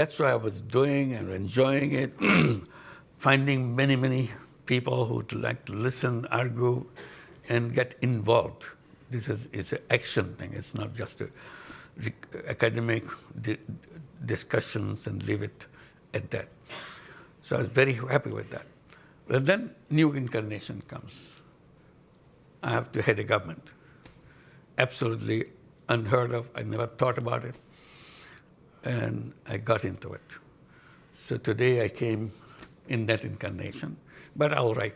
That's what I was doing and enjoying it, finding many, many people who would like to listen, argue, and get involved. It's an action thing. It's not just academic discussions and leave it at that. So I was very happy with that. But then new incarnation comes. I have to head a government. Absolutely unheard of. I never thought about it. And I got into it. So today I came in that incarnation. But all right,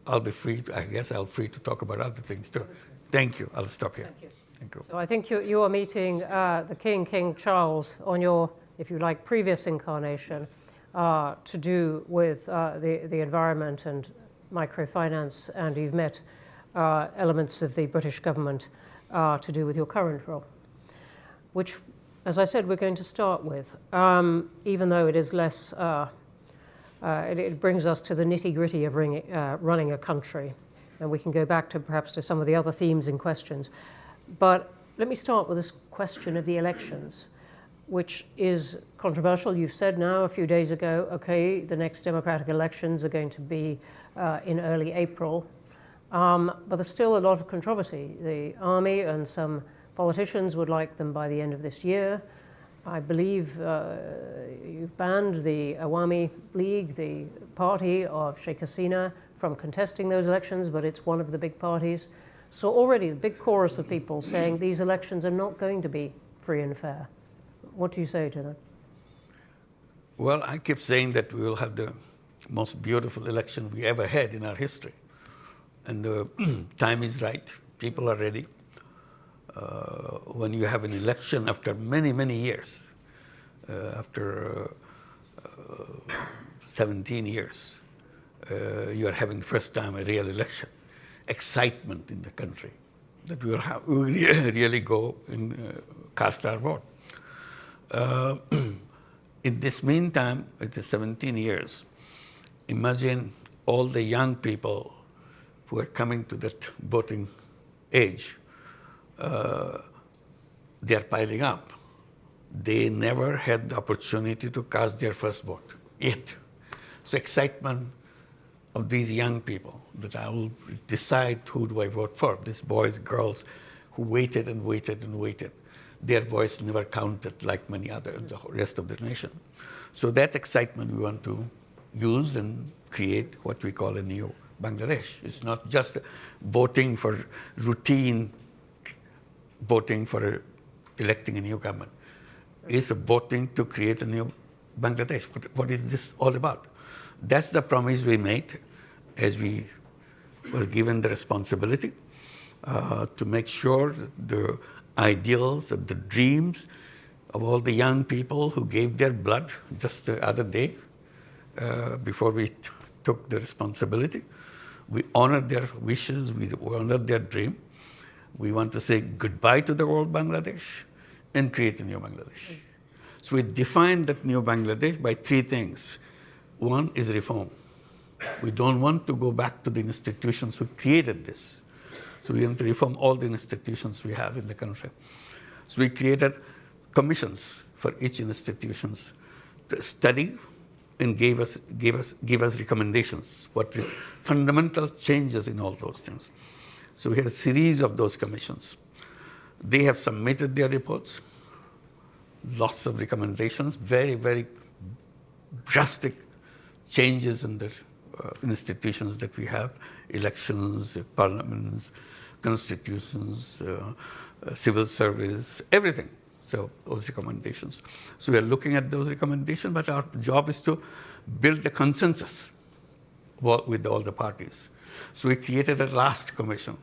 I'll be free, I guess I'll be free to talk about other things too. Thank you. I'll stop here. Thank you. Thank you. So I think you are meeting the King Charles, on your, if you like, previous incarnation to do with the environment and microfinance, and you've met elements of the British government to do with your current role, which, as I said, we're going to start with, even though it is less, it brings us to the nitty-gritty of running a country, and we can go back to perhaps to some of the other themes and questions. But let me start with this question of the elections, which is controversial. You've said now a few days ago, okay, the next democratic elections are going to be in early April, but there's still a lot of controversy. The army and some politicians would like them by the end of this year. I believe you've banned the Awami League, the party of Sheikh Hasina, from contesting those elections, but it's one of the big parties. So already a big chorus of people saying these elections are not going to be free and fair. What do you say to that? Well, I keep saying that we will have the most beautiful election we ever had in our history. And the time is right. People are ready. When you have an election after many, many years, after 17 years, you are having first time a real election. Excitement in the country that we will really go and cast our vote. In this meantime, with the 17 years, imagine all the young people who are coming to that voting age. They are piling up. They never had the opportunity to cast their first vote yet. So excitement of these young people that I will decide who do I vote for. These boys, girls who waited and waited and waited. Their voice never counted like many other, the rest of the nation. So that excitement we want to use and create what we call a new Bangladesh. It's not just voting for routine voting for electing a new government. It's voting to create a new Bangladesh. What is this all about? That's the promise we made as we were given the responsibility to make sure that the ideals and the dreams of all the young people who gave their blood just the other day before we took the responsibility, we honored their wishes, we honored their dream. We want to say goodbye to the old Bangladesh and create a new Bangladesh. So we defined that new Bangladesh by three things. One is reform. We don't want to go back to the institutions who created this. So we want to reform all the institutions we have in the country. So we created commissions for each institutions to study and give us recommendations, what fundamental changes in all those things. So we had a series of those commissions. They have submitted their reports, lots of recommendations, very, very drastic changes in the institutions that we have, elections, parliaments, constitutions, civil service, everything. So those recommendations. So we are looking at those recommendations, but our job is to build a consensus with all the parties. So we created a last commission,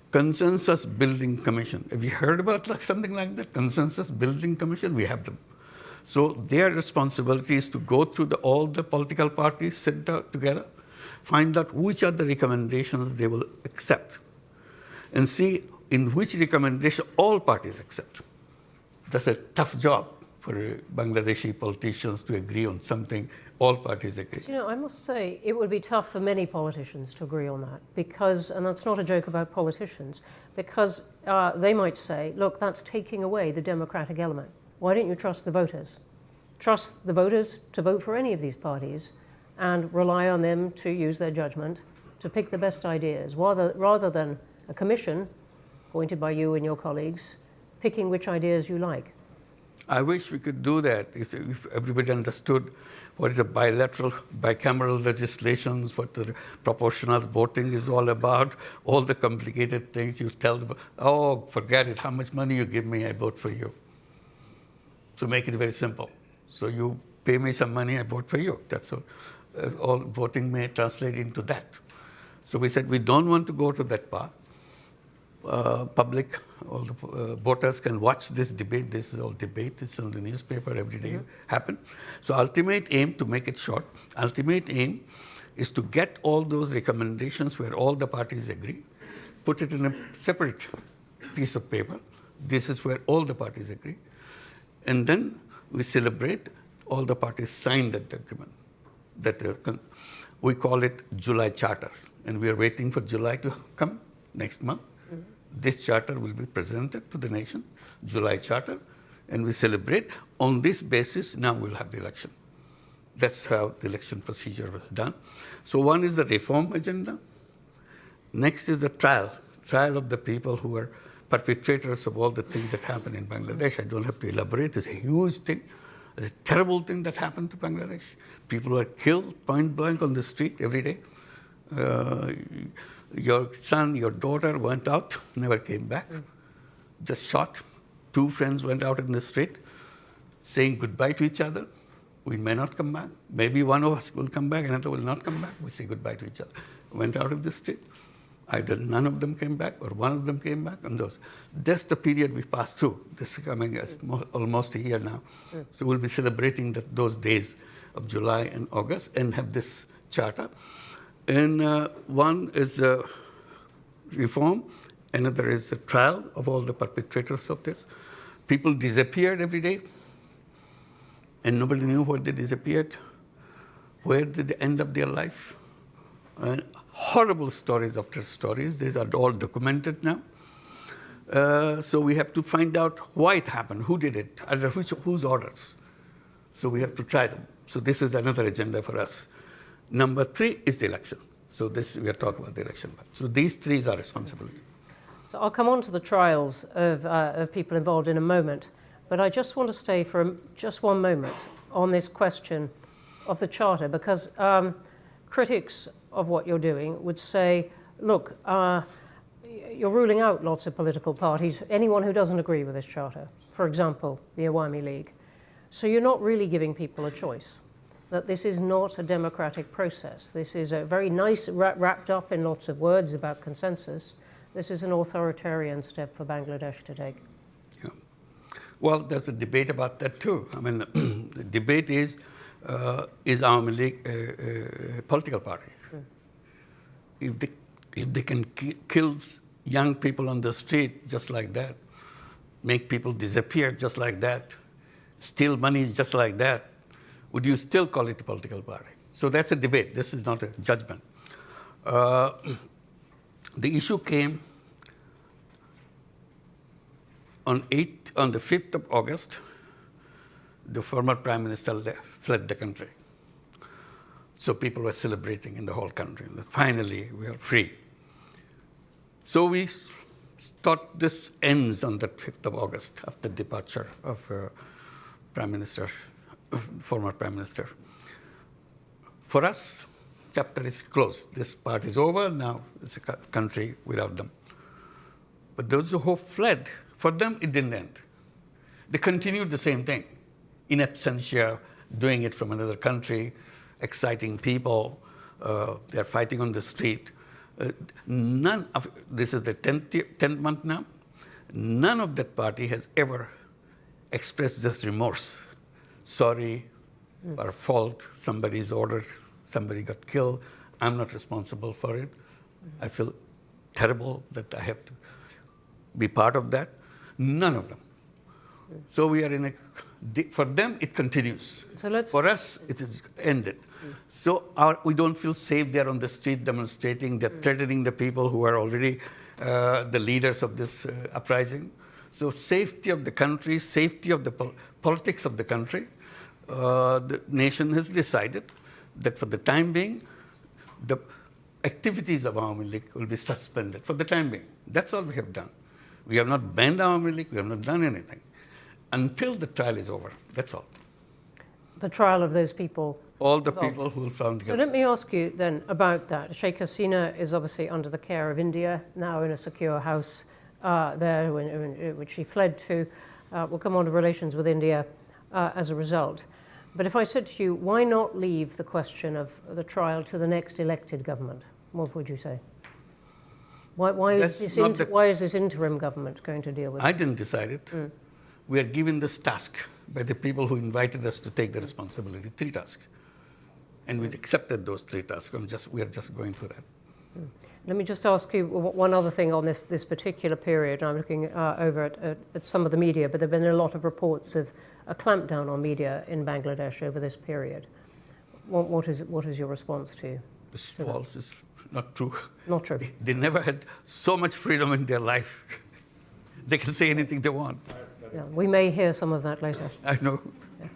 Consensus Building Commission. Have you heard about something like that? Consensus Building Commission? We have them. So their responsibility is to go through all the political parties, sit together, find out which are the recommendations they will accept, and see in which recommendation all parties accept. That's a tough job for Bangladeshi politicians to agree on something all parties agree. You know, I must say it would be tough for many politicians to agree on that because, and that's not a joke about politicians, because they might say, look, that's taking away the democratic element. Why don't you trust the voters? trust the voters to vote for any of these parties and rely on them to use their judgment to pick the best ideas, rather than a commission appointed by you and your colleagues picking which ideas you like. I wish we could do that if everybody understood what is a bicameral legislations, what the proportional voting is all about, all the complicated things you tell them, oh, forget it, how much money you give me, I vote for you. So make it very simple. So you pay me some money, I vote for you. That's all. All voting may translate into that. So we said we don't want to go to that part. Public, all the voters can watch this debate. This is all debate. It's on the newspaper every day happen. So ultimate aim, to make it short, ultimate aim is to get all those recommendations where all the parties agree, put it in a separate piece of paper. This is where all the parties agree. And then we celebrate all the parties signed that agreement. We call it July Charter. And we are waiting for July to come next month. This charter will be presented to the nation, July Charter, and we celebrate. On this basis, now we'll have the election. That's how the election procedure was done. So one is the reform agenda. Next is the trial of the people who are perpetrators of all the things that happen in Bangladesh. I don't have to elaborate. It's a huge thing. It's a terrible thing that happened to Bangladesh. People were killed point blank on the street every day. Your son, your daughter went out, never came back, just shot. Two friends went out in the street saying goodbye to each other. We may not come back. Maybe one of us will come back, another will not come back. We say goodbye to each other. Went out of the street. Either none of them came back or one of them came back. And that's the period we passed through. This is coming as almost a year now. So we'll be celebrating those days of July and August and have this charter. And one is reform, another is the trial of all the perpetrators of this. People disappeared every day, and nobody knew where they disappeared. Where did they end up their life? And horrible stories after stories. These are all documented now. So we have to find out why it happened, who did it, under whose orders. So we have to try them. So this is another agenda for us. Number 3 is the election. So we are talking about the election. So these 3 is our responsibility. So I'll come on to the trials of people involved in a moment, but I just want to stay for just one moment on this question of the Charter, because critics of what you're doing would say, look, you're ruling out lots of political parties, anyone who doesn't agree with this Charter, for example, the Awami League. So you're not really giving people a choice. That this is not a democratic process. This is a very nice, wrapped up in lots of words about consensus. This is an authoritarian step for Bangladesh to take. Yeah. Well, there's a debate about that too. I mean, the debate is Awami League a political party? If they can kill young people on the street just like that, make people disappear just like that, steal money just like that, would you still call it a political party? So that's a debate. This is not a judgment. The issue came on the 5th of August. The former prime minister fled the country. So people were celebrating in the whole country. Finally, we are free. So we thought this ends on the 5th of August after the departure of former prime minister. For us, chapter is closed. This part is over. Now it's a country without them. But those who fled, for them it didn't end. They continued the same thing, in absentia, doing it from another country, exciting people. They're fighting on the street. This is the 10th month now. None of that party has ever expressed this remorse. Sorry, our fault, somebody's ordered, somebody got killed, I'm not responsible for it. I feel terrible that I have to be part of that. None of them. So we are for them it continues. For us, it is ended. So we don't feel safe there on the street demonstrating. They're threatening the people who are already the leaders of this uprising. So safety of the country, safety of the politics of the country, the nation has decided that for the time being, the activities of Awami League will be suspended for the time being. That's all we have done. We have not banned Awami League, we have not done anything until the trial is over. That's all. The trial of those people. All the people who found So guilty. let me ask you then about that. Sheikh Hasina is obviously under the care of India, now in a secure house there, which she fled to. We'll come on to relations with India as a result. But if I said to you, why not leave the question of the trial to the next elected government? What would you say? Why is this interim government going to deal with it? I didn't decide it. We are given this task by the people who invited us to take the responsibility, 3 tasks. And we accepted those 3 tasks. We are just going through that. Let me just ask you one other thing on this particular period. I'm looking over at some of the media, but there have been a lot of reports of a clampdown on media in Bangladesh over this period. What is your response to? It's false. It's not true. Not true. They never had so much freedom in their life. They can say anything they want. Yeah, we may hear some of that later. I know. Yeah.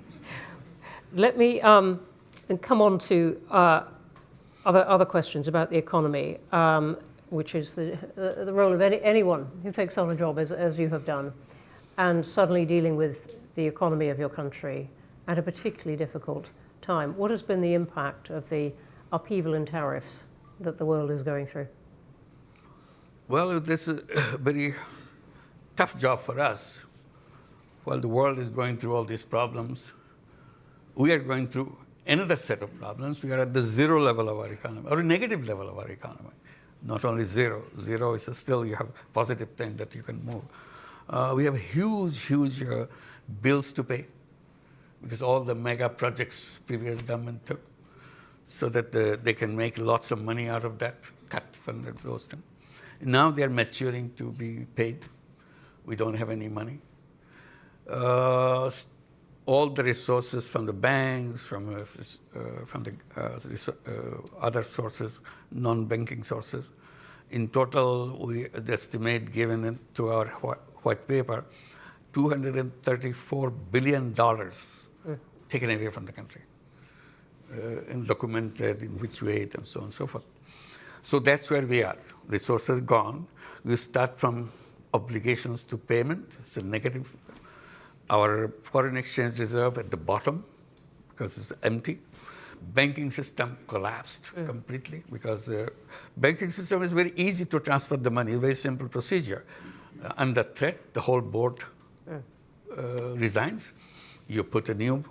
Let me come on to other questions about the economy, which is the role of anyone who takes on a job as you have done, and suddenly dealing with the economy of your country at a particularly difficult time. What has been the impact of the upheaval in tariffs that the world is going through? Well, this is a very tough job for us. While the world is going through all these problems, we are going through another set of problems. We are at the 0 level of our economy, or a negative level of our economy. Not only 0. 0 is still, you have positive thing that you can move. We have huge bills to pay because all the mega projects previous government took, so that they can make lots of money out of that, cut from those things. Now they are maturing to be paid. We don't have any money. All the resources from the banks, from the other sources, non-banking sources. In total, we estimate, given to our white paper, $234 billion taken away from the country, and documented in which way, and so on and so forth. So that's where we are. Resources gone. We start from obligations to payment. It's a negative. Our foreign exchange reserve at the bottom because it's empty. Banking system collapsed completely because the banking system is very easy to transfer the money, very simple procedure. Under threat, the whole board resigns. You put a new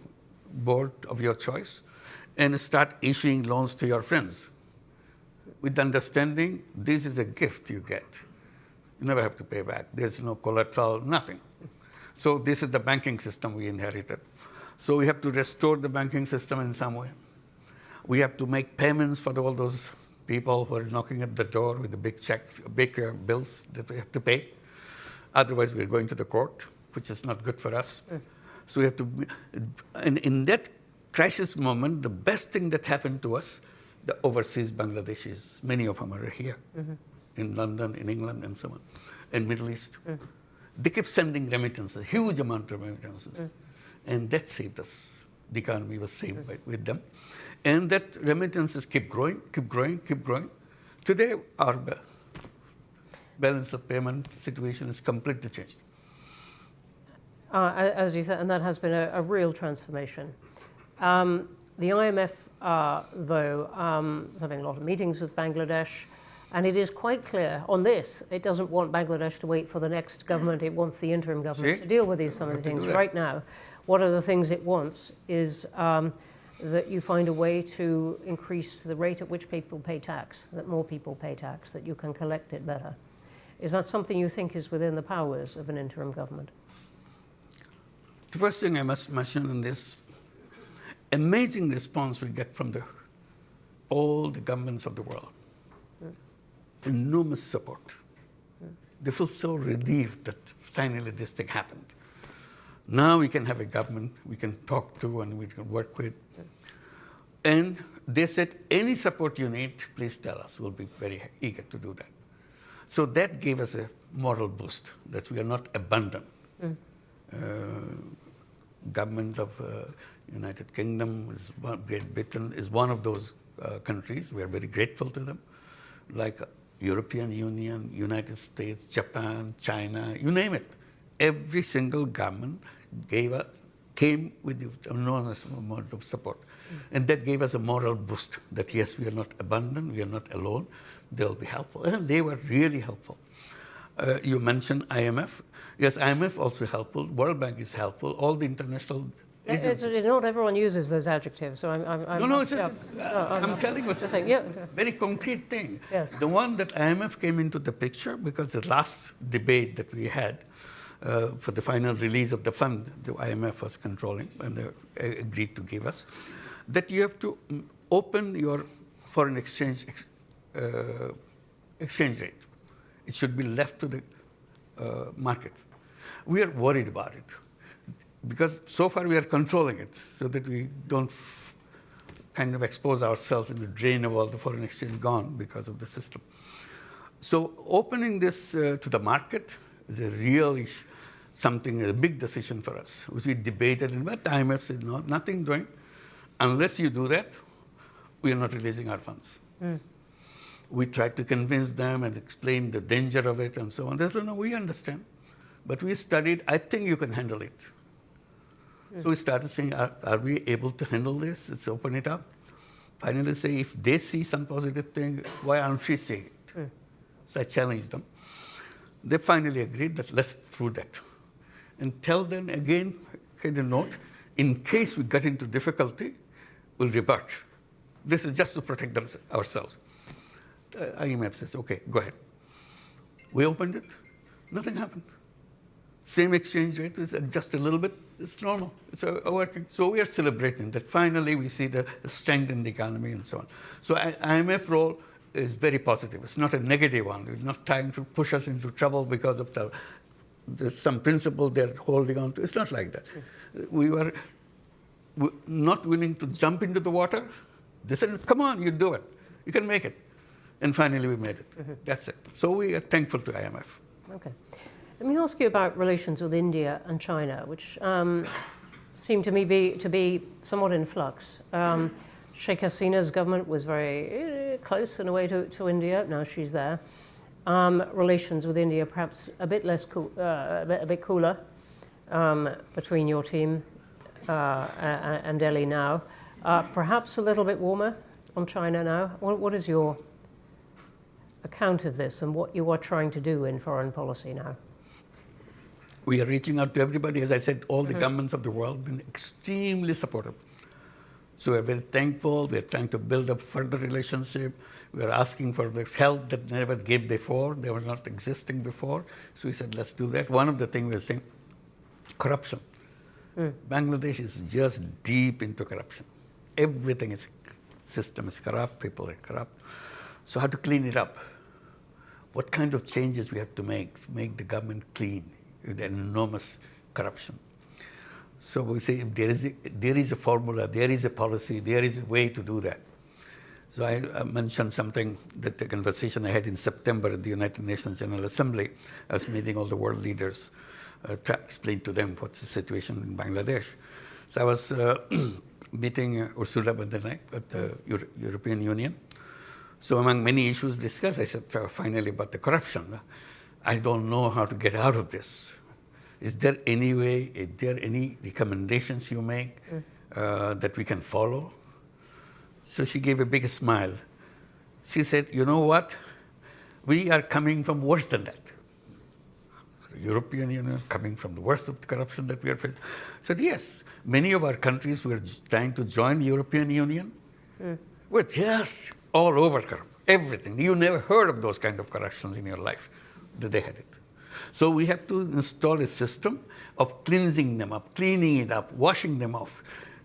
board of your choice and start issuing loans to your friends with the understanding this is a gift you get. You never have to pay back. There's no collateral, nothing. So this is the banking system we inherited. So we have to restore the banking system in some way. We have to make payments for all those people who are knocking at the door with the big checks, big bills that we have to pay. Otherwise, we're going to the court, which is not good for us. So we have to, and in that crisis moment, the best thing that happened to us, the overseas Bangladeshis, many of them are here, in London, in England, and so on, and Middle East. They kept sending remittances, huge amount of remittances. And that saved us. The economy was saved with them. And that remittances keep growing. Today, our balance of payment situation is completely changed. As you said, and that has been a real transformation. The IMF, though, is having a lot of meetings with Bangladesh. And it is quite clear on this, it doesn't want Bangladesh to wait for the next government. It wants the interim government to deal with some of the things right now. One of the things it wants is that you find a way to increase the rate at which people pay tax, that more people pay tax, that you can collect it better. Is that something you think is within the powers of an interim government? The first thing I must mention in this, amazing response we get from all the governments of the world. Enormous support. They feel so relieved that finally this thing happened. Now we can have a government we can talk to and we can work with. And they said, any support you need, please tell us. We'll be very eager to do that. So that gave us a moral boost, that we are not abandoned. government of United Kingdom, Great Britain is one of those countries. We are very grateful to them. Like European Union, United States, Japan, China, you name it. Every single government came with the enormous amount of support. And that gave us a moral boost that yes, we are not abandoned, we are not alone, they'll be helpful. And they were really helpful. You mentioned IMF. Yes, IMF also helpful, World Bank is helpful, all the international agencies. Not everyone uses those adjectives, so I'm telling you, it's a very concrete thing. Yes. The one that IMF came into the picture because the last debate that we had for the final release of the fund, the IMF was controlling and they agreed to give us, that you have to open your foreign exchange rate. It should be left to the market. We are worried about it because so far we are controlling it so that we don't kind of expose ourselves in the drain of all the foreign exchange gone because of the system. So opening this to the market is a really a big decision for us, which we debated, and what IMF said, no, nothing doing. Unless you do that, we are not releasing our funds. We tried to convince them and explain the danger of it and so on. They said, no, we understand. But we studied, I think you can handle it. So we started saying, are we able to handle this? Let's open it up. Finally say, if they see some positive thing, why aren't we seeing it? So I challenged them. They finally agreed that let's do that. And tell them again, kind of note, in case we get into difficulty, we'll revert. This is just to protect ourselves. IMF says, okay, go ahead. We opened it, nothing happened. Same exchange rate is just a little bit, it's normal, it's working. So we are celebrating that finally we see the strength in the economy and so on. So IMF role is very positive. It's not a negative one. It's not trying to push us into trouble because of some principle they're holding on to. It's not like that. We were not willing to jump into the water. They said, come on, you do it. You can make it. And finally we made it. That's it. So we are thankful to IMF. Okay. Let me ask you about relations with India and China, which seem to me to be somewhat in flux. Sheikh Hasina's government was very close in a way to India. Now she's there. Relations with India perhaps a bit less a bit cooler between your team and Delhi now. Perhaps a little bit warmer on China now. What is your account of this and what you are trying to do in foreign policy now? We are reaching out to everybody. As I said, all the governments of the world have been extremely supportive. So we're very thankful. We're trying to build up further relationship. We're asking for the help that never gave before. They were not existing before. So we said, let's do that. One of the things we're saying, corruption. Bangladesh is just deep into corruption. Everything is, system is corrupt, people are corrupt. So how to clean it up? What kind of changes we have to make the government clean with enormous corruption? So we say if there is a formula, there is a policy, there is a way to do that. So I mentioned something that the conversation I had in September at the United Nations General Assembly. I was meeting all the world leaders to explain to them what's the situation in Bangladesh. So I was meeting Ursula von der Leyen at the European Union. So among many issues discussed, I said finally about the corruption. I don't know how to get out of this. Is there any way, is there any recommendations you make that we can follow? So she gave a big smile. She said, you know what? We are coming from worse than that. The European Union coming from the worst of the corruption that we are facing. I said, yes, many of our countries were trying to join the European Union. We're just all over corrupt, everything. You never heard of those kind of corruptions in your life. They had it. So we have to install a system of cleansing them up, cleaning it up, washing them off,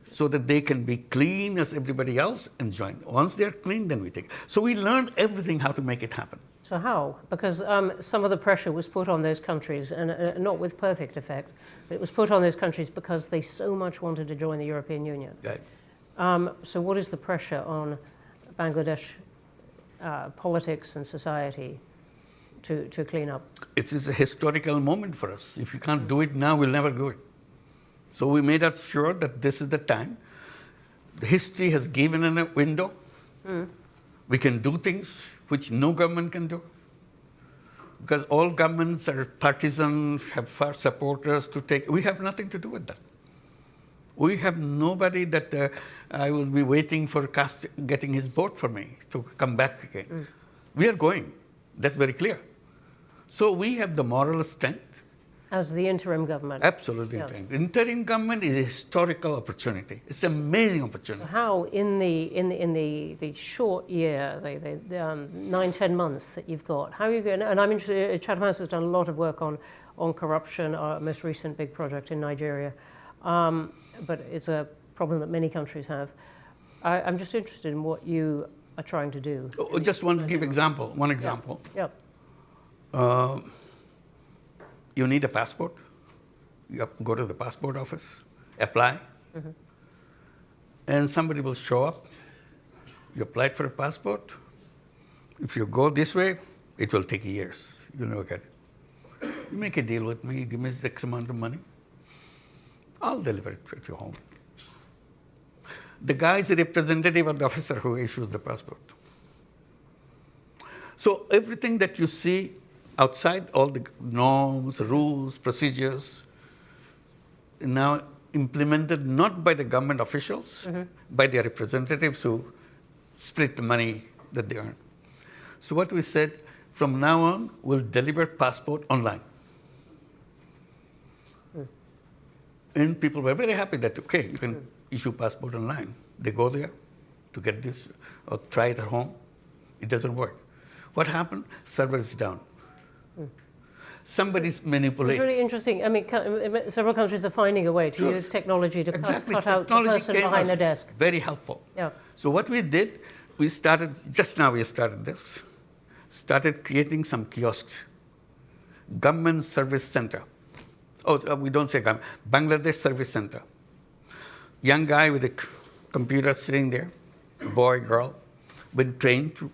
so that they can be clean as everybody else and join. Once they're clean, then we take it. So we learned everything how to make it happen. So how? Because some of the pressure was put on those countries, and not with perfect effect, but it was put on those countries because they so much wanted to join the European Union. Right. So what is the pressure on Bangladesh politics and society to clean up? It is a historical moment for us. If you can't do it now, we'll never do it. So we made us sure that this is the time. The history has given a window. We can do things which no government can do. Because all governments are partisan, have supporters to take. We have nothing to do with that. We have nobody that I will be waiting for getting his vote for me to come back again. We are going. That's very clear. So we have the moral strength. As the interim government. Absolutely. Yeah. Interim government is a historical opportunity. It's an amazing opportunity. How in the short year, the 9-10 months that you've got, how are you going? And I'm interested. Chatham House has done a lot of work on corruption. Our most recent big project in Nigeria, but it's a problem that many countries have. I'm just interested in what you are trying to do. Just want to give one example. Yeah. You need a passport. You have to go to the passport office, apply, and somebody will show up. You applied for a passport. If you go this way, it will take years. You'll never get it. You make a deal with me, give me X amount of money. I'll deliver it at your home. The guy is a representative of the officer who issues the passport. So everything that you see outside, all the norms, rules, procedures, now implemented not by the government officials, by their representatives who split the money that they earn. So what we said, from now on, we'll deliver passport online. And people were very happy that, okay, you can issue passport online. They go there to get this or try it at home. It doesn't work. What happened? Server is down. Somebody's manipulating. It's really interesting. I mean, several countries are finding a way to use technology to cut out the person behind the desk. Very helpful. Yeah. So what we did, we started this, started creating some kiosks. Government Service Center. We don't say government. Bangladesh Service Center. Young guy with a computer sitting there, boy, girl, been trained to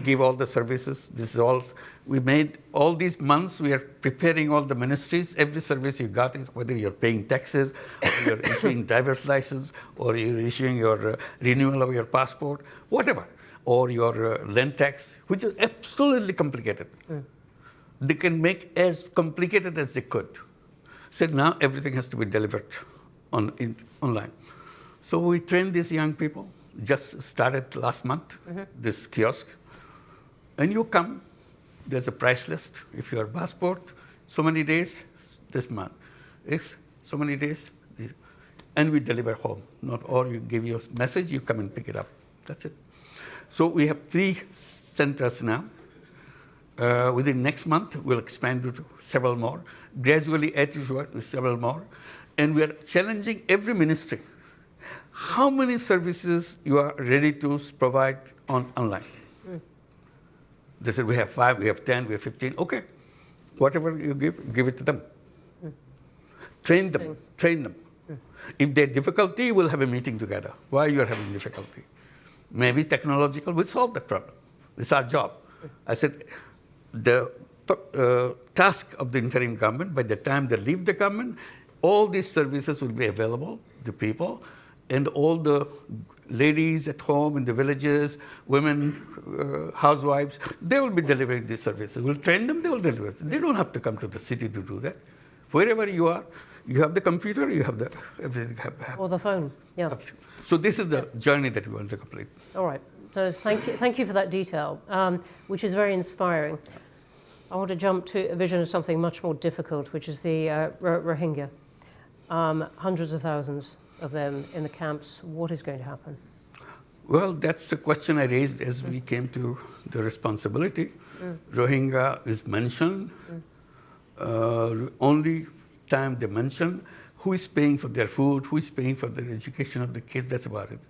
give all the services. This is all. We made all these months, we are preparing all the ministries, every service you got, whether you're paying taxes, or you're issuing driver's license, or you're issuing your renewal of your passport, whatever, or your land tax, which is absolutely complicated. They can make as complicated as they could. So now everything has to be delivered online. So we trained these young people, just started last month, this kiosk, and you come. There's a price list. If your passport, so many days, this month. It's so many days, and we deliver home. Or you give your message, you come and pick it up. That's it. So we have 3 centers now. Within next month, we'll expand to several more. Gradually add to several more. And we are challenging every ministry. How many services you are ready to provide online? They said, we have 5, we have 10, we have 15. Okay, whatever you give it to them. Train them. If they have difficulty, we'll have a meeting together. Why you are having difficulty? Maybe technological, we'll solve that problem. It's our job. I said, the task of the interim government, by the time they leave the government, all these services will be available to people, and all the ladies at home in the villages, women, housewives, they will be delivering these services. We'll train them, they will deliver it. They don't have to come to the city to do that. Wherever you are, you have the computer, you have everything. Or the phone, yeah. Absolutely. So this is the journey that we want to complete. All right. So thank you for that detail, which is very inspiring. I want to jump to a vision of something much more difficult, which is the Rohingya. Hundreds of thousands of them in the camps. What is going to happen? Well, that's the question I raised as we came to the responsibility. Rohingya is mentioned. Only time they mention who is paying for their food, who is paying for their education of the kids, that's about it.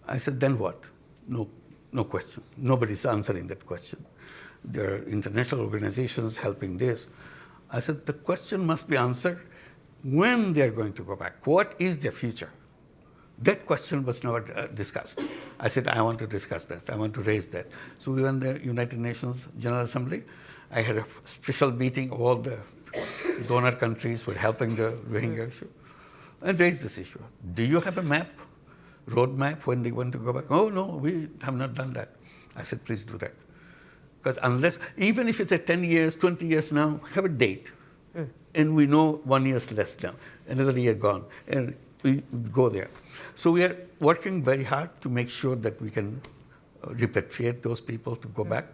I said, then what? No question. Nobody's answering that question. There are international organizations helping this. I said, the question must be answered when they're going to go back. What is their future? That question was never discussed. I said, I want to discuss that. I want to raise that. So we went to the United Nations General Assembly. I had a special meeting of all the donor countries who were helping the Rohingya issue. and raise this issue. Do you have a map, road map when they want to go back? Oh, no, we have not done that. I said, please do that. Because unless, even if it's a 10 years, 20 years now, have a date. And we know 1 year less now, another year gone, and we go there. So we are working very hard to make sure that we can repatriate those people to go back.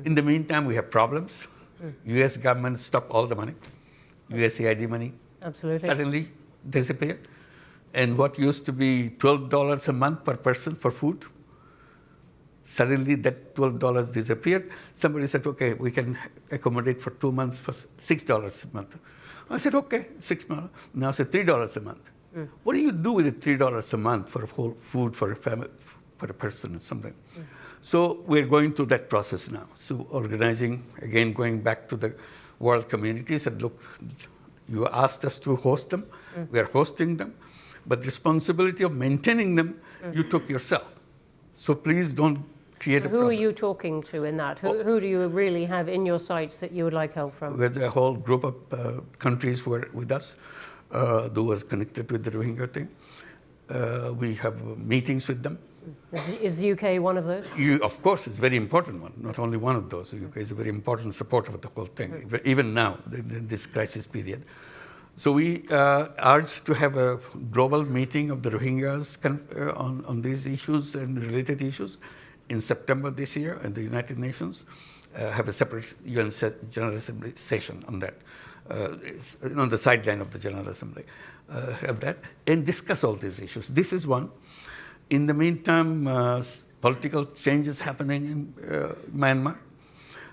In the meantime, we have problems. US government stopped all the money, USAID money. Absolutely. Suddenly disappeared. And what used to be $12 a month per person for food, suddenly that $12 disappeared. Somebody said, okay, we can accommodate for 2 months for $6 a month. I said, okay, $6 months. Now it's $3 a month. What do you do with $3 a month for a whole food for a family, for a person or something? So we're going through that process now. So organizing, again, going back to the world community, said, look, you asked us to host them. We are hosting them. But responsibility of maintaining them, you took yourself. So please don't create a problem. Who are you talking to in that? Who do you really have in your sights that you would like help from? There's a whole group of countries who are with us, who are connected with the Rohingya thing. We have meetings with them. Is the UK one of those? Of course, it's a very important one, not only one of those. The UK is a very important supporter of the whole thing, even now, in this crisis period. So we urge to have a global meeting of the Rohingyas on these issues and related issues in September this year at the United Nations. Have a separate UN General Assembly session on that, on the sideline of the General Assembly. Have that and discuss all these issues. This is one. In the meantime, political changes happening in Myanmar.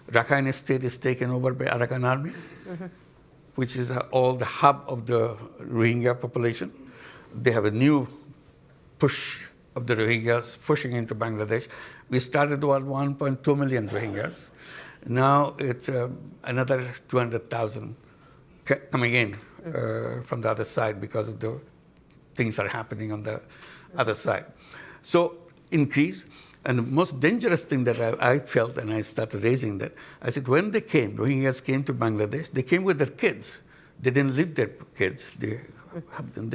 Rakhine State is taken over by Arakan Army, which is all the hub of the Rohingya population. They have a new push of the Rohingyas pushing into Bangladesh. We started with 1.2 million Rohingyas. Now it's another 200,000 coming in from the other side because of the things are happening on the other side. So increase. And the most dangerous thing that I felt, and I started raising that, I said, when they came, Rohingyas came to Bangladesh, they came with their kids. They didn't leave their kids.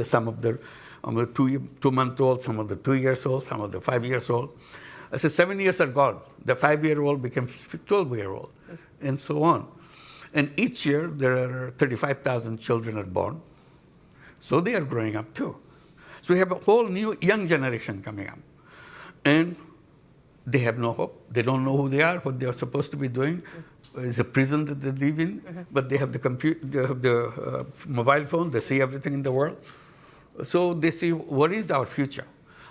Some of the 2-month-old, some of the 2 years old, some of the 5 years old. I said, 7 years are gone. The 5-year-old became 12-year-old, and so on. And each year, there are 35,000 children are born. So they are growing up too. So we have a whole new young generation coming up. And they have no hope. They don't know who they are, what they are supposed to be doing. It's a prison that they live in, but they have the computer, they have the mobile phone. They see everything in the world. So they see, what is our future?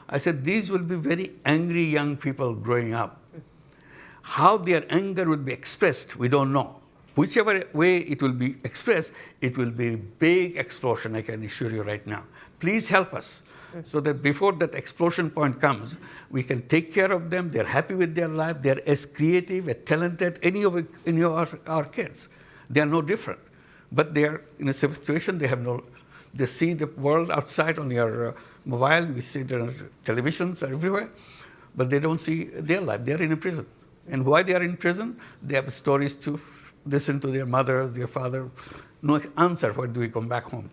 I said, these will be very angry young people growing up. How their anger will be expressed, we don't know. Whichever way it will be expressed, it will be a big explosion, I can assure you right now. Please help us. So that before that explosion point comes, we can take care of them. They're happy with their life. They're as creative, as talented, any of our kids. They are no different. But they are in a situation, they see the world outside on your mobile. We see their televisions are everywhere. But they don't see their life. They are in a prison. And why they are in prison? They have stories to listen to their mother, their father. No answer, why do we come back home?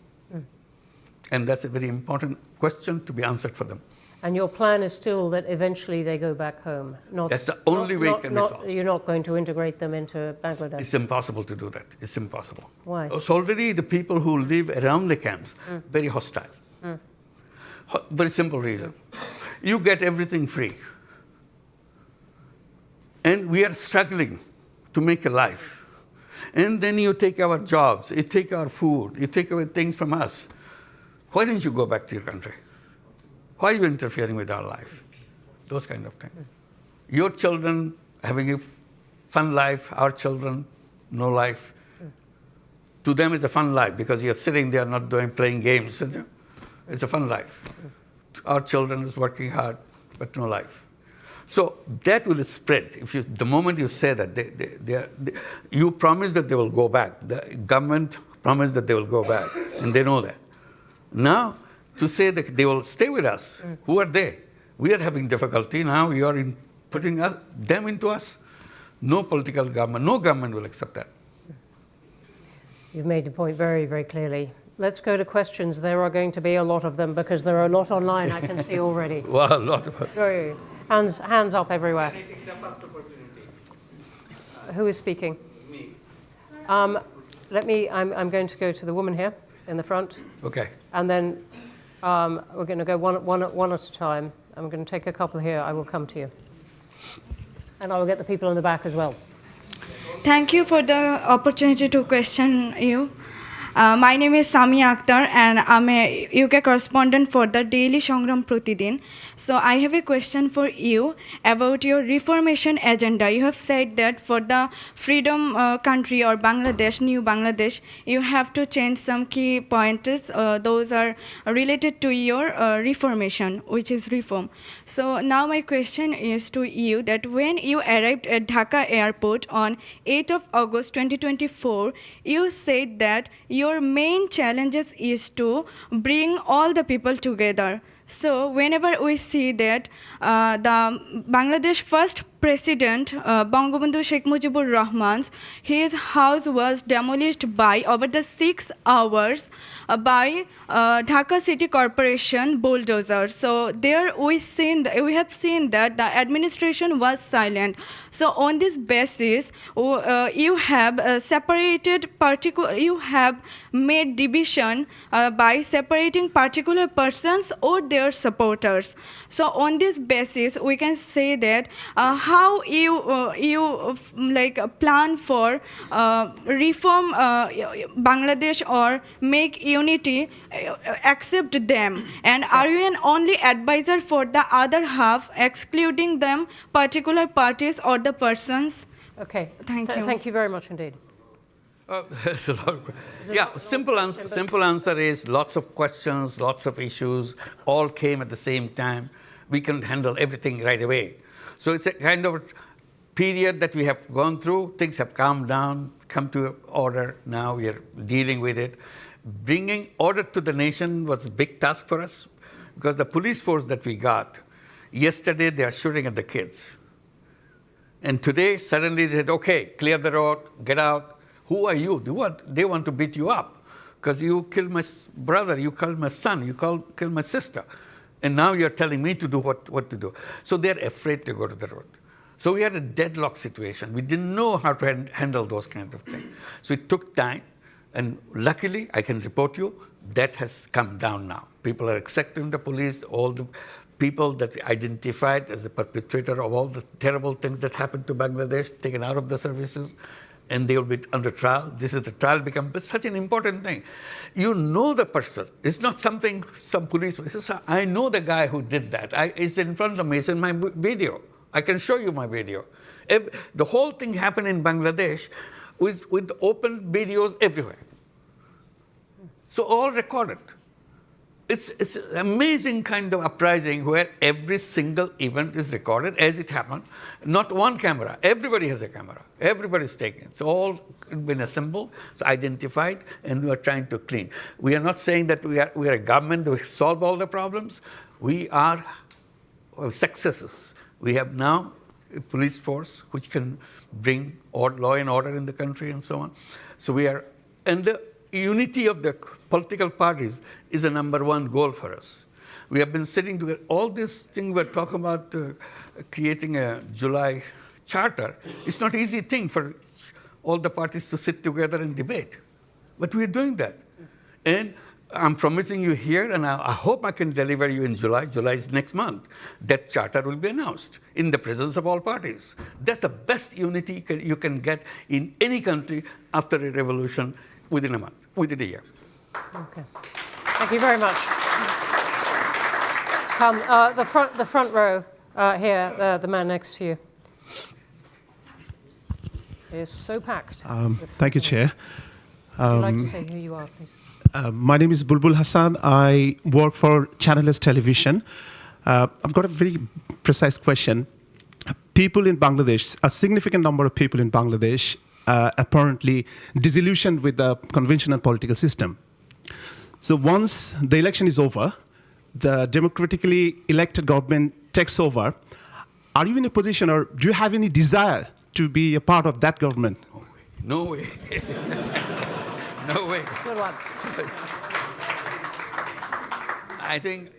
And that's a very important question to be answered for them. And your plan is still that eventually they go back home? That's the only way it can be solved. You're not going to integrate them into Bangladesh? It's impossible to do that. It's impossible. Why? So already the people who live around the camps, very hostile. Very simple reason. You get everything free. And we are struggling to make a life. And then you take our jobs, you take our food, you take away things from us. Why don't you go back to your country? Why are you interfering with our life? Those kind of things. Your children having a fun life, our children, no life. To them, it's a fun life because you're sitting there not playing games. It's a fun life. Our children is working hard, but no life. So that will spread. The moment you say that, you promise that they will go back. The government promised that they will go back, and they know that. Now, to say that they will stay with us, who are they? We are having difficulty now. You are putting them into us. No political government, no government will accept that. You've made the point very, very clearly. let's go to questions. There are going to be a lot of them because there are a lot online, I can see already. Well, a lot of Hands up everywhere. Who is speaking? me. I'm going to go to the woman here in the front. Okay. And then we're going to go one at a time. I'm going to take a couple here. I will come to you. And I will get the people in the back as well. Thank you for the opportunity to question you. My name is Sami Akhtar and I'm a UK correspondent for the Daily Sangram Pratidin. So I have a question for you about your reformation agenda. You have said that for the freedom country or Bangladesh, new Bangladesh, you have to change some key pointers. Those are related to your reformation, which is reform. So now my question is to you that when you arrived at Dhaka airport on 8th of August 2024, you said that your main challenges is to bring all the people together. So whenever we see that the Bangladesh first president, Bangabandhu Sheikh Mujibur Rahman's, his house was demolished by over the 6 hours by Dhaka City Corporation bulldozer. So there we have seen that the administration was silent. So on this basis, you have you have made division by separating particular persons or their supporters. So on this basis, we can say that how you plan for reform Bangladesh or make unity, accept them, and are you an only advisor for the other half, excluding them particular parties or the persons? Okay. Thank you. Thank you very much indeed. That's a lot of, yeah, simple answer is lots of questions, lots of issues, all came at the same time. We couldn't handle everything right away. So it's a kind of period that we have gone through. Things have calmed down, come to order. Now we are dealing with it. Bringing order to the nation was a big task for us because the police force that we got, yesterday they are shooting at the kids. And today, suddenly they said, okay, clear the road, get out. Who are you? They want to beat you up because you killed my brother, you killed my son, you killed my sister. And now you're telling me to do what to do. So they're afraid to go to the road. So we had a deadlock situation. We didn't know how to handle those kind of things. So it took time. And luckily, I can report you, that has come down now. People are accepting the police, all the people that identified as the perpetrator of all the terrible things that happened to Bangladesh, taken out of the services, and they will be under trial. This is the trial becomes such an important thing. You know the person. It's not something some police, I know the guy who did that. It's in front of me, it's in my video. I can show you my video. The whole thing happened in Bangladesh with open videos everywhere. So all recorded. It's an amazing kind of uprising where every single event is recorded as it happened. Not one camera. Everybody has a camera. Everybody's taking it. It's all been assembled, it's identified, and we are trying to clean. We are not saying that we are a government that will solve all the problems. We are successes. We have now a police force which can bring law and order in the country and so on. So we are, and the unity of the political parties is a #1 goal for us. We have been sitting together. All this thing we're talking about creating a July charter, it's not an easy thing for all the parties to sit together and debate. But we're doing that. And I'm promising you here, and I hope I can deliver you in July. July is next month. That charter will be announced in the presence of all parties. That's the best unity you can get in any country after a revolution within a month, within a year. Okay. Thank you very much. Come, the front row here, the man next to you. It is so packed. Thank you, Chair. Would you like to say who you are, please? My name is Bulbul Hassan. I work for Channel S Television. I've got a very precise question. People in Bangladesh, a significant number of people in Bangladesh, apparently disillusioned with the conventional political system. So once the election is over, the democratically elected government takes over. Are you in a position, or do you have any desire to be a part of that government? No way. No way. Good one. Sorry. I think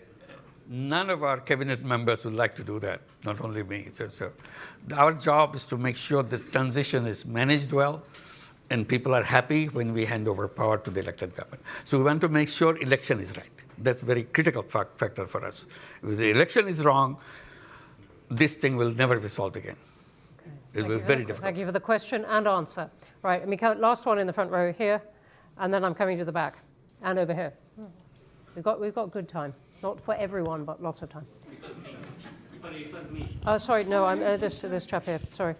none of our cabinet members would like to do that, not only me. So our job is to make sure the transition is managed well and people are happy when we hand over power to the elected government. So we want to make sure election is right. That's a very critical factor for us. If the election is wrong, this thing will never be solved again. It will be very difficult. Thank you for the question and answer. Right, let me count last one in the front row here, and then I'm coming to the back, and over here. We've got good time. Not for everyone, but lots of time. Sorry, it was me. Oh, sorry, no, I'm this chap here. Sorry.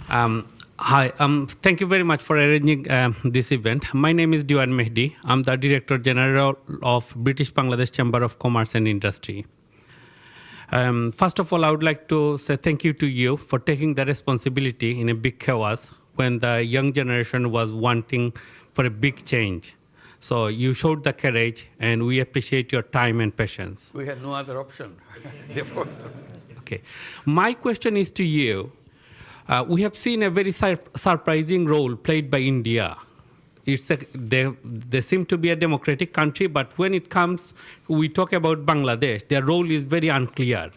Hi, thank you very much for arranging this event. My name is Diwan Mehdi. I'm the Director General of British Bangladesh Chamber of Commerce and Industry. First of all, I would like to say thank you to you for taking the responsibility in a big chaos when the young generation was wanting for a big change. So you showed the courage, and we appreciate your time and patience. We had no other option. Therefore, Okay. My question is to you. We have seen a very surprising role played by India. They seem to be a democratic country, but when it comes, we talk about Bangladesh, their role is very unclear.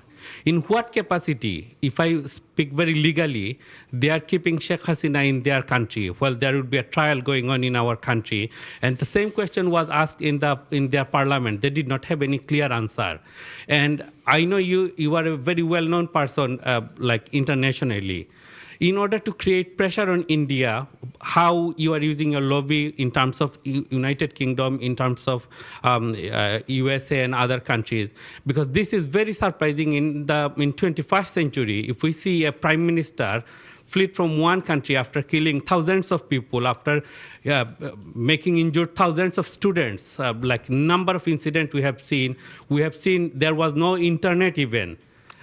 In what capacity, if I speak very legally, they are keeping Sheikh Hasina in their country? Well, there would be a trial going on in our country. And the same question was asked in their parliament. They did not have any clear answer. And I know you are a very well-known person, like internationally. In order to create pressure on India, how you are using your lobby in terms of United Kingdom, in terms of USA and other countries, because this is very surprising in 21st century. If we see a prime minister fled from one country after killing thousands of people, after making injured thousands of students, like number of incidents we have seen there was no internet even.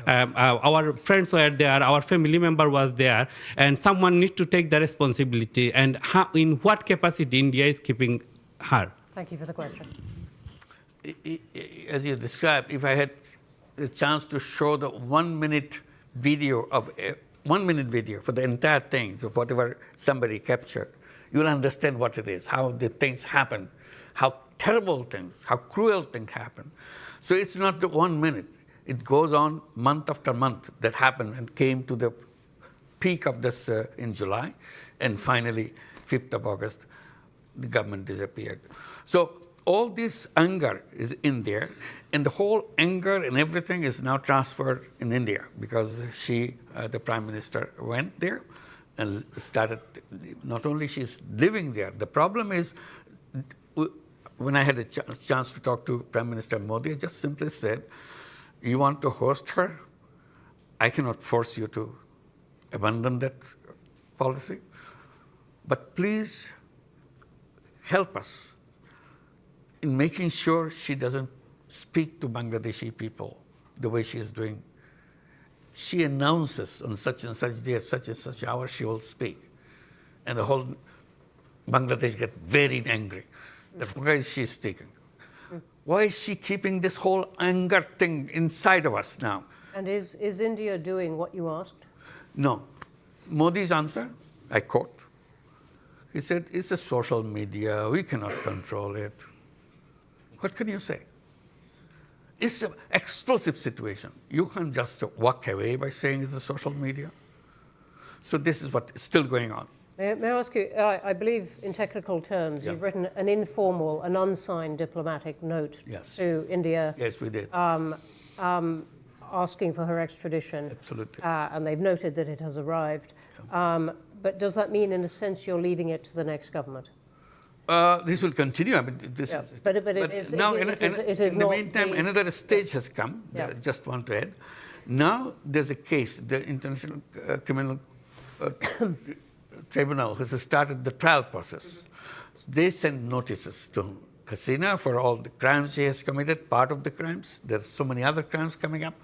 Our friends were there, our family member was there, and someone needs to take the responsibility. And in what capacity India is keeping her? Thank you for the question. as you described, if I had the chance to show the 1 minute video of 1 minute video for the entire thing, so whatever somebody captured, you'll understand what it is, how the things happen, how terrible things, how cruel things happen. So it's not the 1 minute. It goes on month after month that happened and came to the peak of this in July. And finally, 5th of August, the government disappeared. So all this anger is in there. And the whole anger and everything is now transferred in India because she, the Prime Minister, went there and started, not only she's living there, the problem is, when I had a chance to talk to Prime Minister Modi, I just simply said, you want to host her? I cannot force you to abandon that policy. But please help us in making sure she doesn't speak to Bangladeshi people the way she is doing. She announces on such and such day, at such and such hour, she will speak. And the whole Bangladesh gets very angry. That why is she speaking? Why is she keeping this whole anger thing inside of us now? And is India doing what you asked? No. Modi's answer, I quote, he said, it's a social media, we cannot control it. What can you say? It's an explosive situation. You can't just walk away by saying it's a social media. So this is what is still going on. May I ask you, I believe in technical terms, you've written an informal, an unsigned diplomatic note to India. Yes, we did. Asking for her extradition. Absolutely. And they've noted that it has arrived. But does that mean, in a sense, you're leaving it to the next government? This will continue. I mean, this is, but it is now, in the meantime, another stage has come. I just want to add. Now there's a case. The International Criminal Tribunal has started the trial process. They send notices to Hasina for all the crimes she has committed, part of the crimes. There's so many other crimes coming up.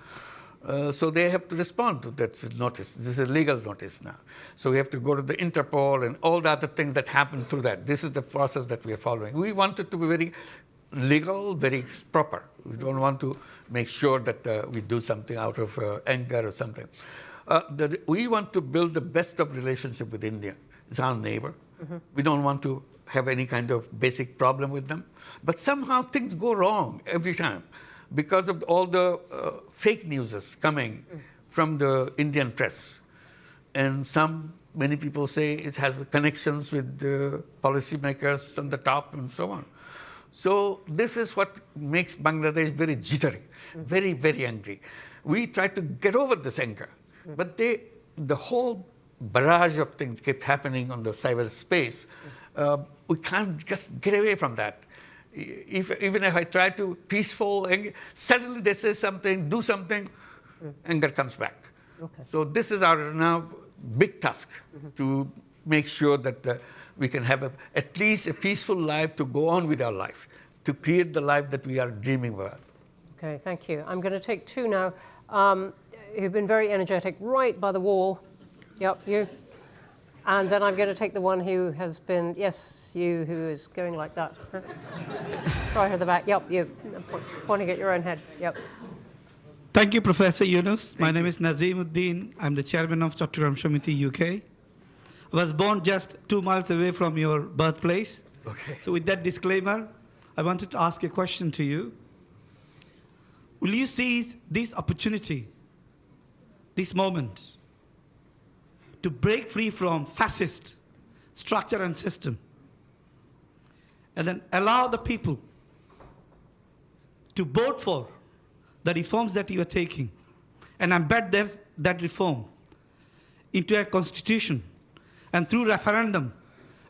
So they have to respond to that notice. This is a legal notice now. So we have to go to the Interpol and all the other things that happen through that. This is the process that we are following. We want it to be very legal, very proper. We don't want to make sure that we do something out of anger or something. We want to build the best of relationship with India. It's our neighbor. We don't want to have any kind of basic problem with them. But somehow things go wrong every time because of all the fake news coming from the Indian press. And many people say it has connections with the policymakers on the top and so on. So this is what makes Bangladesh very jittery, very, very angry. We try to get over this anger, but the whole barrage of things keep happening on the cyberspace. We can't just get away from that. Even if I try to peaceful, suddenly they say something, do something, anger comes back. Okay. So this is our now big task to make sure that we can have at least a peaceful life to go on with our life, to create the life that we are dreaming about. Okay, thank you. I'm going to take two now who've been very energetic, right by the wall. Yep, you. And then I'm going to take the one who has been, yes, you, who is going like that. Right at the back. Yep, you. Pointing at your own head. Yep. Thank you, Professor Yunus. My name is Nazimuddin. I'm the chairman of Chattogram Samiti UK. I was born just 2 miles away from your birthplace. Okay. So with that disclaimer, I wanted to ask a question to you. Will you seize this opportunity, this moment, to break free from fascist structure and system, and then allow the people to vote for the reforms that you are taking and embed that reform into a constitution, and through referendum,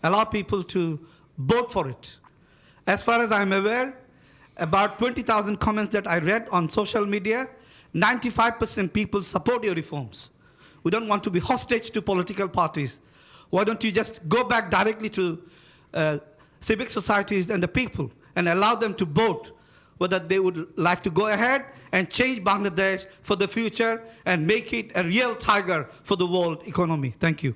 allow people to vote for it? As far as I'm aware, about 20,000 comments that I read on social media, 95% people support your reforms. We don't want to be hostage to political parties. Why don't you just go back directly to civic societies and the people and allow them to vote whether they would like to go ahead and change Bangladesh for the future and make it a real tiger for the world economy. Thank you.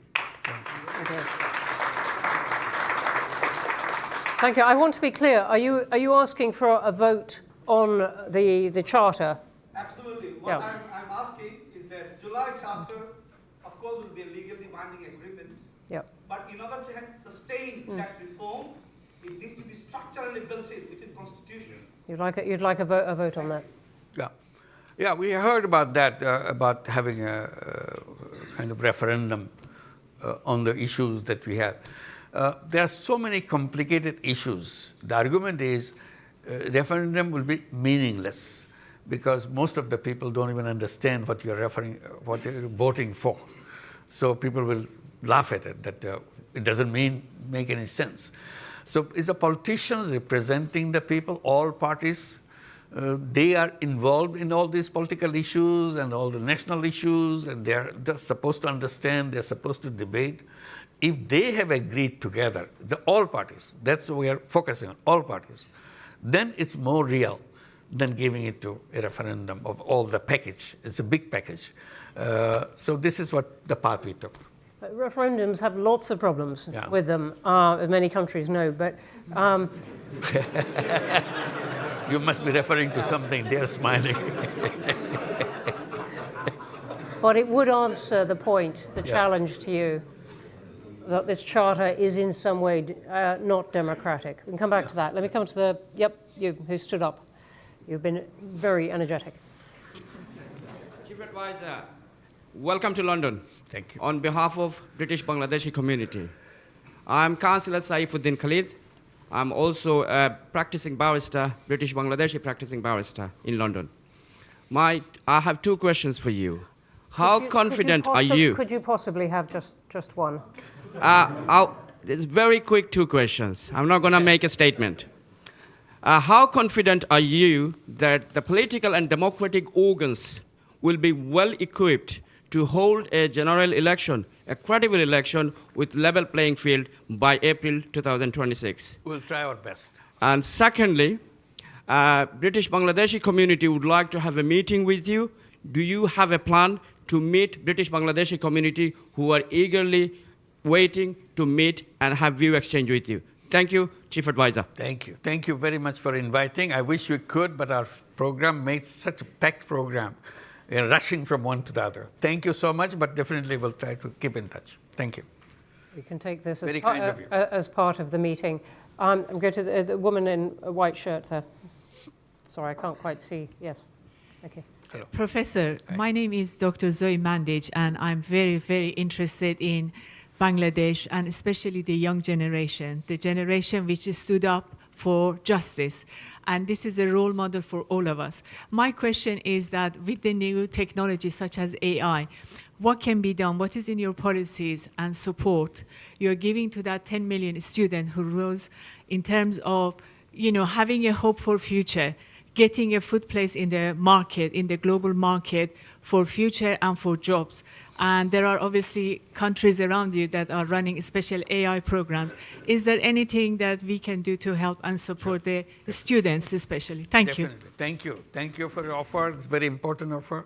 Thank you. I want to be clear. Are you asking for a vote on the charter? Absolutely. Yeah. I'm asking is that July Charter, of course, will be a legally binding agreement. Yep. But in order to sustain that reform, it needs to be structurally built in within Constitution. You'd like a vote on that? Yeah, yeah. We heard about that, about having a kind of referendum on the issues that we have. There are so many complicated issues. The argument is referendum will be meaningless because most of the people don't even understand what you're what you're voting for. So people will laugh at it, that it doesn't make any sense. So it's the politicians representing the people, all parties. They are involved in all these political issues and all the national issues, and they're supposed to understand, they're supposed to debate. If they have agreed together, all parties, that's what we are focusing on, all parties, then it's more real than giving it to a referendum of all the package. It's a big package. So this is what the path we took. Referendums have lots of problems Yeah. with them, as many countries know, but You must be referring to something, they're smiling. but it would answer the point, the Yeah. challenge to you, that this charter is in some way not democratic. We can come back to that. Let me come to you who stood up. You've been very energetic. Chief Advisor, welcome to London. Thank you. On behalf of British Bangladeshi community, I'm Councillor Saifuddin Khalid. I'm also a practicing barrister, British Bangladeshi practicing barrister in London. I have two questions for you. How confident are you? Could you possibly have just one? There's very quick two questions. I'm not going to make a statement. How confident are you that the political and democratic organs will be well equipped to hold a general election, a credible election with level playing field by April 2026? We'll try our best. And secondly, British Bangladeshi community would like to have a meeting with you. Do you have a plan to meet British Bangladeshi community who are eagerly waiting to meet and have view exchange with you? Thank you, Chief Advisor. Thank you. Thank you very much for inviting. I wish we could, but our program makes such a packed program. We're rushing from one to the other. Thank you so much, but definitely we'll try to keep in touch. Thank you. We can take this as, Very kind of you. as part of the meeting. I'm going to the woman in a white shirt there. Sorry, I can't quite see. Yes. Thank you. Hello. Professor, Hi. my name is Dr. Zoe Mandage, and I'm very, very interested in Bangladesh and especially the young generation, the generation which stood up for justice. And this is a role model for all of us. My question is that with the new technology such as AI, what can be done? What is in your policies and support you're giving to that 10 million student who rose in terms of, having a hope for future, getting a foot place in the market, in the global market for future and for jobs? And there are obviously countries around you that are running special AI programs. Is there anything that we can do to help and support the students especially? Thank you. Definitely. Thank you. Thank you for your offer. It's a very important offer.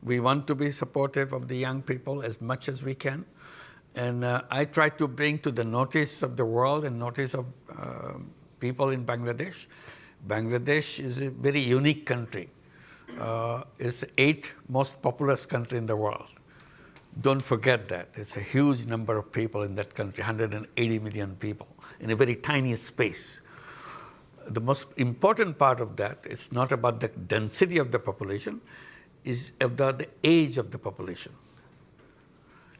We want to be supportive of the young people as much as we can. And I try to bring to the notice of the world and notice of people in Bangladesh. Bangladesh is a very unique country. It's the 8th most populous country in the world. Don't forget that. It's a huge number of people in that country, 180 million people, in a very tiny space. The most important part of that is not about the density of the population, is about the age of the population.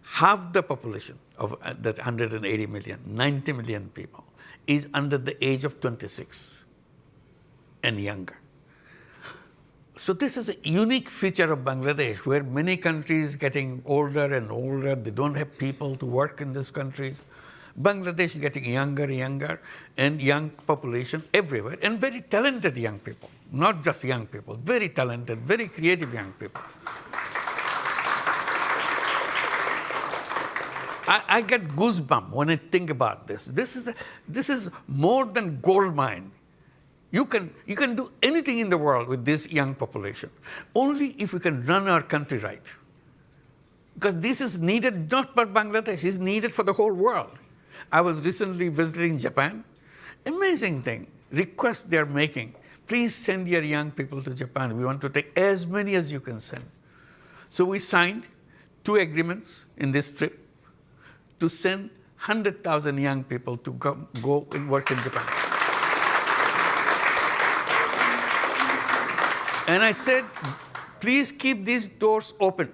Half the population of that 180 million, 90 million people, is under the age of 26 and younger. So this is a unique feature of Bangladesh, where many countries getting older and older, they don't have people to work in these countries. Bangladesh is getting younger and younger, and young population everywhere, and very talented young people, not just young people, very talented, very creative young people. I get goosebumps when I think about this. This is more than gold mine. You can do anything in the world with this young population, only if we can run our country right. Because this is needed not for Bangladesh, it's needed for the whole world. I was recently visiting Japan. Amazing thing, request they're making. Please send your young people to Japan. We want to take as many as you can send. So we signed 2 agreements in this trip to send 100,000 young people to go and work in Japan. And I said, please keep these doors open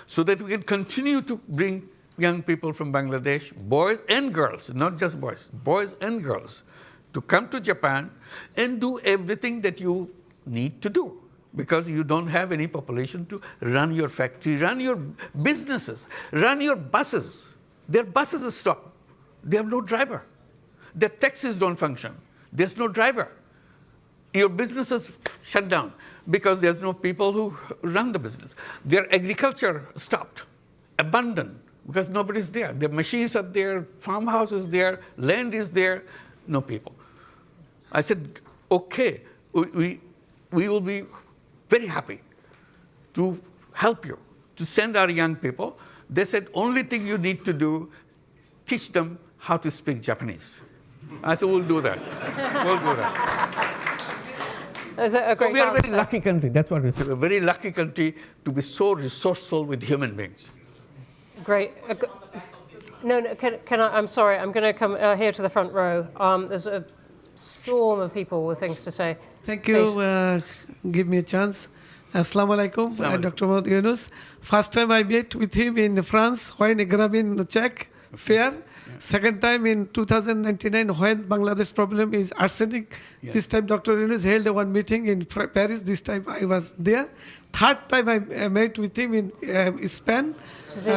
so that we can continue to bring young people from Bangladesh, boys and girls, not just boys and girls, to come to Japan and do everything that you need to do, because you don't have any population to run your factory, run your businesses, run your buses. Their buses are stopped. They have no driver. Their taxis don't function. There's no driver. Your businesses shut down because there's no people who run the business. Their agriculture stopped, abandoned, because nobody's there. Their machines are there, farmhouse is there, land is there, no people. I said, okay, we will be very happy to help you, to send our young people. They said, only thing you need to do, teach them how to speak Japanese. I said, we'll do that. We'll do that. There's a great We are a very answer. lucky country. That's what we say. We're a very lucky country to be so resourceful with human beings. Great. No, can I? I'm sorry. I'm going to come here to the front row. There's a storm of people with things to say. Thank you. Give me a chance. Assalamu alaikum, Dr. Muhammad Yunus. First time I met with him in France when Grameen Czech fair. Second time in 2099 when Bangladesh problem is arsenic. Yes. This time Dr. Yunus held one meeting in Paris. This time I was there. Third time I met with him in Spain. This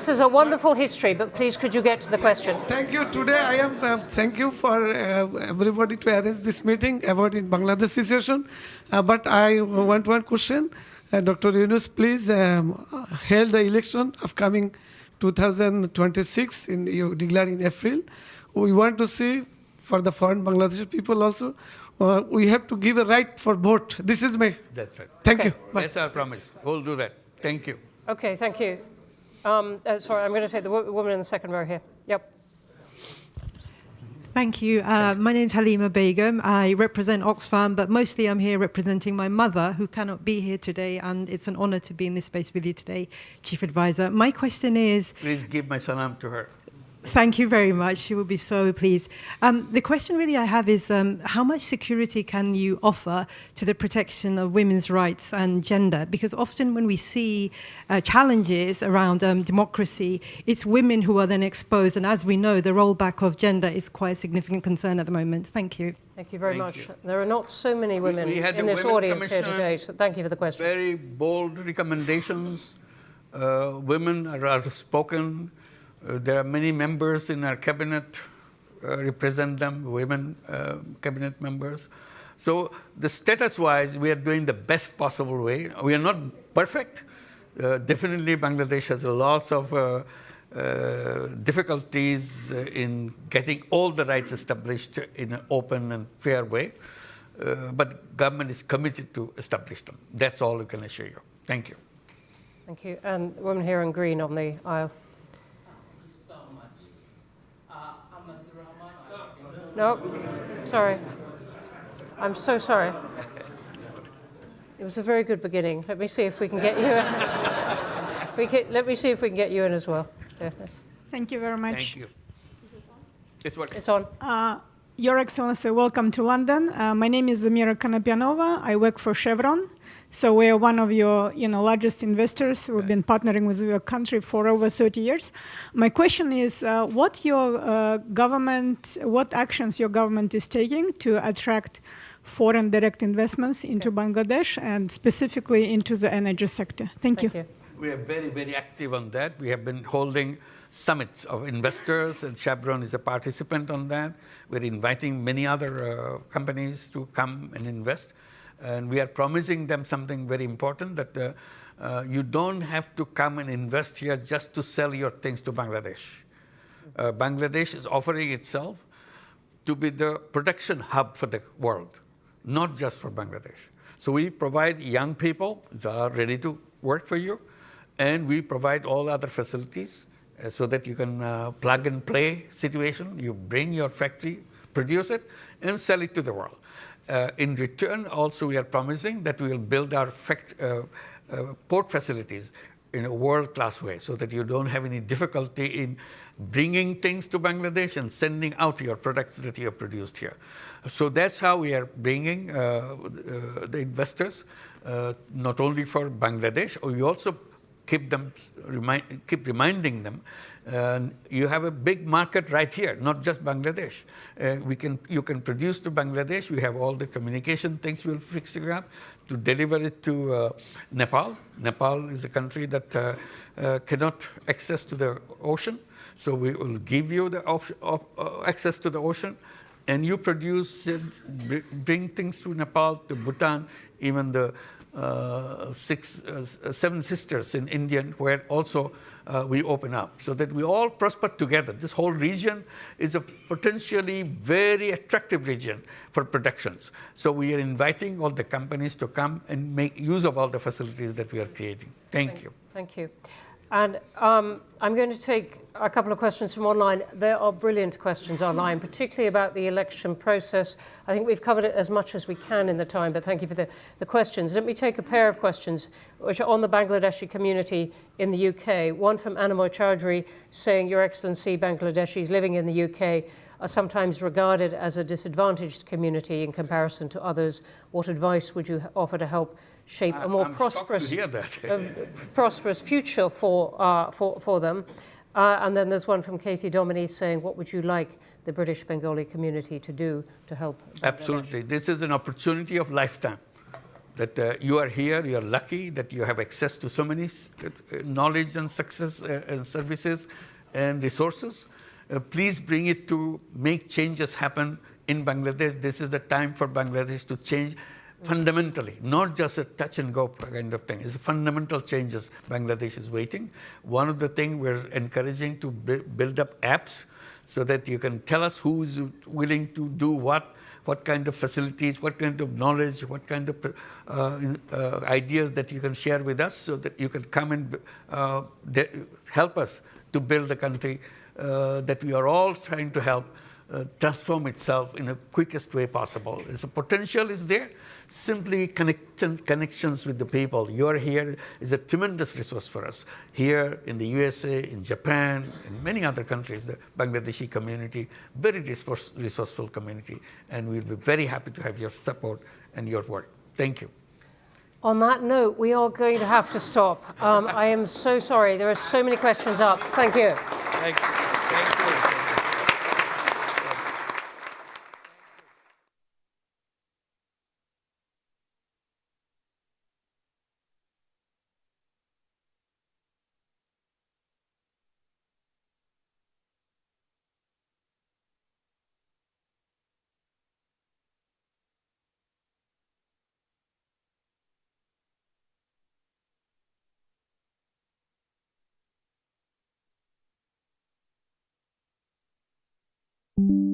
is a wonderful history, but please could you get to the question? Thank you. Today I am, thank you for everybody to arrange this meeting about in Bangladesh situation. But I want one question. Dr. Yunus, please held the election upcoming 2026 you declare in April. We want to see for the foreign Bangladeshi people also, we have to give a right for vote. This is my... That's right. Thank you. Bye. That's our promise. We'll do that. Thank you. Okay, thank you. Sorry, I'm going to take the woman in the second row here. Yep. Thank you. My name's Halima Begum. I represent Oxfam, but mostly I'm here representing my mother, who cannot be here today, and it's an honor to be in this space with you today, Chief Advisor. My question is... Please give my salam to her. Thank you very much. She will be so pleased. The question really I have is how much security can you offer to the protection of women's rights and gender? Because often when we see challenges around democracy, it's women who are then exposed. And as we know, the rollback of gender is quite a significant concern at the moment. Thank you. Thank you very much. There are not so many women We had in the this Women audience here Commission, today, so thank you for the question. Very bold recommendations. Women are outspoken. There are many members in our cabinet represent them, women cabinet members. So the status-wise, we are doing the best possible way. We are not perfect. Definitely Bangladesh has lots of difficulties in getting all the rights established in an open and fair way. But government is committed to establish them. That's all we can assure you. Thank you. Thank you. And the woman here in green on the aisle. No, sorry. I'm so sorry. It was a very good beginning. Let me see if we can get you in. Let me see if we can get you in as well. Thank you very much. Thank you. It's working. It's on. Your Excellency, welcome to London. My name is Zamira Konopianova. I work for Chevron. So we are one of your largest investors. We've been partnering with your country for over 30 years. My question is, what actions your government is taking to attract foreign direct investments into Bangladesh and specifically into the energy sector? Thank you. We are very, very active on that. We have been holding summits of investors, and Chevron is a participant on that. We're inviting many other companies to come and invest. And we are promising them something very important, that you don't have to come and invest here just to sell your things to Bangladesh. Bangladesh is offering itself to be the production hub for the world, not just for Bangladesh. So we provide young people that are ready to work for you, and we provide all other facilities so that you can plug and play situation. You bring your factory, produce it, and sell it to the world. In return, also, we are promising that we will build our port facilities in a world-class way so that you don't have any difficulty in bringing things to Bangladesh and sending out your products that you have produced here. So that's how we are bringing the investors, not only for Bangladesh, we also keep reminding them, you have a big market right here, not just Bangladesh. You can produce to Bangladesh. We have all the communication things we'll fix it up to deliver it to Nepal. Nepal is a country that cannot access to the ocean. So we will give you the access to the ocean, and you produce it, bring things to Nepal, to Bhutan, even the seven sisters in India, where also we open up, so that we all prosper together. This whole region is a potentially very attractive region for productions. So we are inviting all the companies to come and make use of all the facilities that we are creating. Thank you. Thank you. And I'm going to take a couple of questions from online. There are brilliant questions online, particularly about the election process. I think we've covered it as much as we can in the time, but thank you for the questions. Let me take a pair of questions which are on the Bangladeshi community in the UK. One from Animoy Chowdhury saying, Your Excellency, Bangladeshis living in the UK are sometimes regarded as a disadvantaged community in comparison to others. What advice would you offer to help shape a more prosperous future for them? And then there's one from Katie Domini saying, what would you like the British Bengali community to do to help Bangladesh? Absolutely. This is an opportunity of lifetime. That you are here, you are lucky that you have access to so many knowledge and success and services and resources. Please bring it to make changes happen in Bangladesh. This is the time for Bangladesh to change fundamentally, not just a touch and go kind of thing. It's fundamental changes Bangladesh is waiting. One of the things we're encouraging to build up apps so that you can tell us who is willing to do what kind of facilities, what kind of knowledge, what kind of ideas that you can share with us so that you can come and help us to build the country that we are all trying to help transform itself in the quickest way possible. The potential is there. Simply connections with the people. You're here is a tremendous resource for us. Here in the USA, in Japan, in many other countries, the Bangladeshi community, very resourceful community, and we'll be very happy to have your support and your work. Thank you. On that note, we are going to have to stop. I am so sorry. There are so many questions up. Thank you. Thank you. Thank you. Thank you.